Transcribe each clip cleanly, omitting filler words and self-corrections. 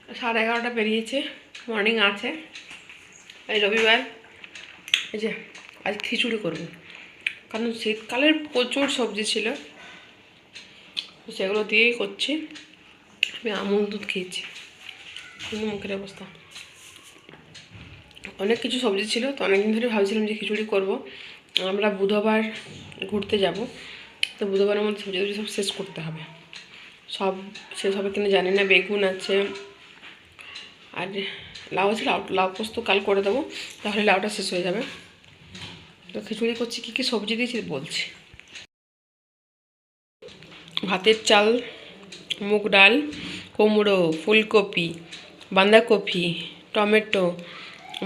11:30 পেরিয়েছে, morning আছে। এই রবিবার, এই যে আজ খিচুড়ি করব, কারণ শীতকালের প্রচুর সবজি ছিল, সেগুলো দিয়েই করছি। আমি আমুল দুধ খেয়েছি, কিন্তু মুখের অবস্থা। অনেক কিছু সবজি ছিল, তো অনেকদিন ধরে ভাবছিলাম যে খিচুড়ি করব। আমরা বুধবার ঘুরতে যাব, তো বুধবারের মধ্যে সবজি সব শেষ করতে হবে। সব শেষ হবে কিনা জানি না। বেগুন আছে আর লাউ আছে, লাউ পোস্ত কাল করে দেবো, তাহলে লাউটা শেষ হয়ে যাবে। তো খিচুড়ি করছি, কী কী সবজি দিয়েছি বলছি। ভাতের চাল, মুগ ডাল, কুমড়ো, ফুলকপি, বাঁধাকপি, টমেটো,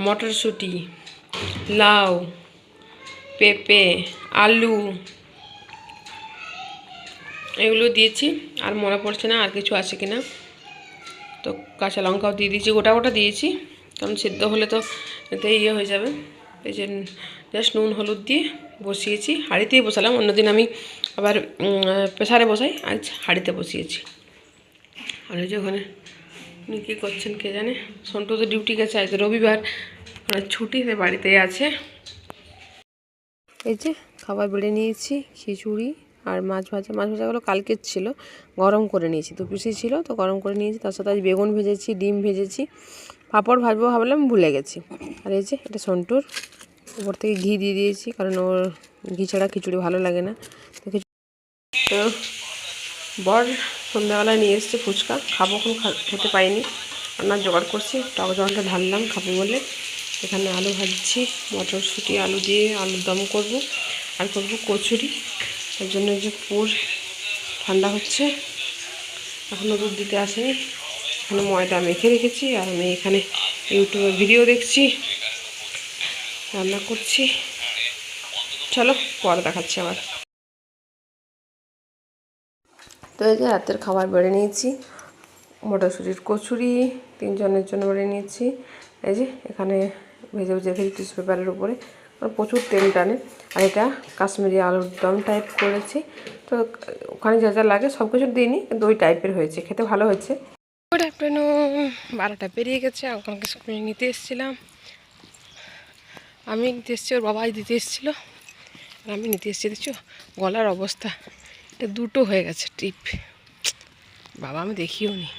মটরশুঁটি, লাউ, পেঁপে, আলু, এগুলো দিয়েছি। আর মনে পড়ছে না আর কিছু আছে কিনা। তো কাঁচা লঙ্কাও দিয়ে দিয়েছি, গোটা গোটা দিয়েছি, কারণ সেদ্ধ হলে তো এতে ইয়ে হয়ে যাবে। এই যে জাস্ট নুন হলুদ দিয়ে বসিয়েছি, হাঁড়িতেই বসালাম। অন্যদিন আমি আবার প্রেসারে বসাই, আজ হাঁড়িতে বসিয়েছি। আর ওই যে ওখানে উনি কী করছেন কে জানে। সন্টু তো ডিউটি গেছে, আজ রবিবার, ছুটিতে বাড়িতেই আছে। এই যে খাবার বেড়ে নিয়েছি, খিচুড়ি আর মাছ ভাজা। মাছ ভাজাগুলো কালকের ছিল, গরম করে নিয়েছি, 2 পিসই ছিল তো গরম করে নিয়েছি। তার সাথে আজ বেগুন ভেজেছি, ডিম ভেজেছি, পাঁপড় ভাজবো ভাবলাম, ভুলে গেছি। আর এই যে এটা সন্টুর, উপর থেকে ঘি দিয়ে দিয়েছি, কারণ ওর ঘি ছাড়া খিচুড়ি ভালো লাগে না। তো বর সন্ধ্যাবেলায় নিয়ে এসছে ফুচকা, খাবো, এখন খেতে পাইনি, রান্নার জোগাড় করছি। টক জলটা ঢাললাম খাবো বলে। এখানে আলু ভাজছি, মটরশুঁটি আলু দিয়ে আলুর দম করব, আর করব কচুরি। তার জন্য যে পুর ঠান্ডা হচ্ছে, এখনও দুধ দিতে আসেনি। এখানে ময়দা মেখে রেখেছি, আর আমি এখানে ইউটিউবে ভিডিও দেখছি, রান্না করছি। চলো পরে দেখাচ্ছি আবার। তো এই যে রাতের খাবার বেড়ে নিয়েছি, মটরশুঁটির কচুরি 3 জনের জন্য বেড়ে নিয়েছি। এই যে এখানে ভেজে ভেজে রেখেছি টিস্যু পেপারের উপরে, প্রচুর তেল টানে। আর এটা কাশ্মীরি আলুর দম টাইপ করেছি। তো ওখানে যা যা লাগে সব কিছু দিইনি, কিন্তু ওই টাইপের হয়েছে, খেতে ভালো হয়েছে। গুড আফটারনুন, 12টা পেরিয়ে গেছে। অঙ্কনকে স্কুলে নিতে এসেছিলাম, আমি নিতে এসেছি, ওর বাবাই দিতে এসেছিলো, আর আমি নিতে এসেছি। দেখছো গলার অবস্থা, এটা 2টো হয়ে গেছে টিপ। বাবা আমি দেখিও নি,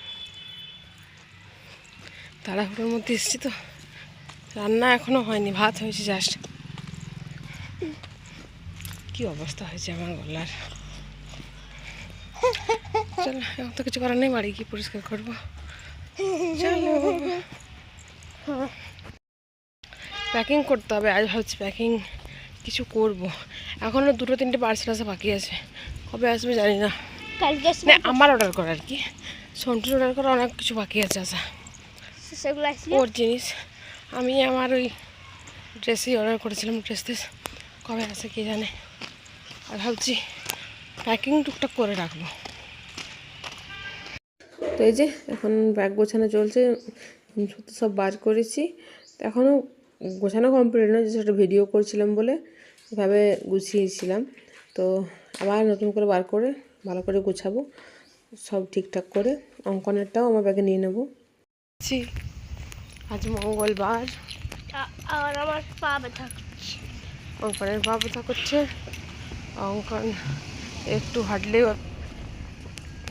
তাড়াহুড়োর মধ্যে এসেছি তো। রান্না এখনও হয়নি, ভাত হয়েছে জাস্ট। কি অবস্থা হয়েছে আমার গলার। চলো, এখন তো কিছু করার নেই, বাড়ি গিয়ে পরিষ্কার করবো। চলো প্যাকিং করতে হবে, আজ ভাবছি প্যাকিং কিছু করব। এখনও 2-3টে পার্সেল আসা বাকি আছে, কবে আসবে জানি না। না আমার অর্ডার করা আর কি, সন্টুর অর্ডার করা অনেক কিছু বাকি আছে আসা, ওর জিনিস। আমি আমার ওই ড্রেসই অর্ডার করেছিলাম, ড্রেস কবে আসে কে জানে। আর ভাবছি প্যাকিং টুকটাক করে রাখবো। তো এই যে এখন ব্যাগ গোছানো চলছে, সব বার করেছি। এখনও গোছানো কমপ্লিট নয়, যেটা ভিডিও করছিলাম বলে এভাবে গুছিয়েছিলাম। তো আবার নতুন করে বার করে ভালো করে গোছাবো, সব ঠিকঠাক করে। অঙ্কনেরটাও আমার ব্যাগে নিয়ে নেবো। আজ মঙ্গলবার, আর আমার পা ব্যথা করছে, অঙ্কনের পা ব্যথা করছে। অঙ্কন একটু হাঁটলেই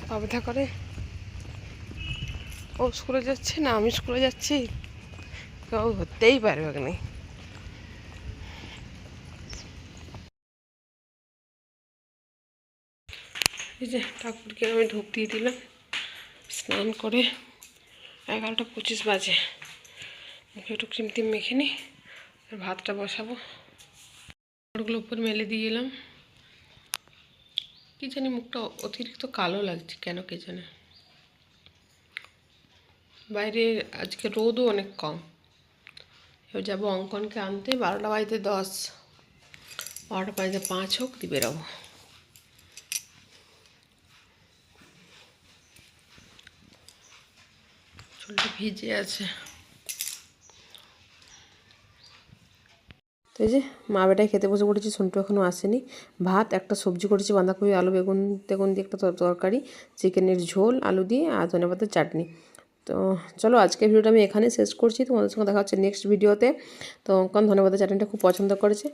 পা ব্যথা করে। ও স্কুলে যাচ্ছে না, আমি স্কুলে যাচ্ছি, কেউ ধরতেই পারবে না। এই যে ঠাকুরকে আমি ধূপ দিয়ে দিলাম, স্নান করে 11টা 25 বাজে। মুখে একটু ক্রিম টিম মেখে নিই, আর ভাতটা বসাবো। ওগুলো উপর মেলে দিয়ে এলাম। কি জানি মুখটা অতিরিক্ত কালো লাগছে কেন কে জানে। বাইরে আজকে রোদও অনেক কম। এবার যাবো অঙ্কনকে আনতে, 12:10, 12:05 হোক দিয়ে বেরোবো। চুলটা ভিজে আছে। তো এই যে মা বেটায় খেতে বসে পড়েছি, সন্টু এখনও আসেনি। ভাত, একটা সবজি করেছি, বাঁধাকপি আলু বেগুন টেগুন দিয়ে একটা তরকারি, চিকেনের ঝোল আলু দিয়ে, আর ধনেপাতার চাটনি। তো চলো আজকে ভিডিওটা আমি এখানেই শেষ করছি, তোমাদের সঙ্গে দেখা হচ্ছে নেক্সট ভিডিওতে। তো অঙ্কন ধন্যবাদ, চ্যানেলটা খুব পছন্দ করেছে।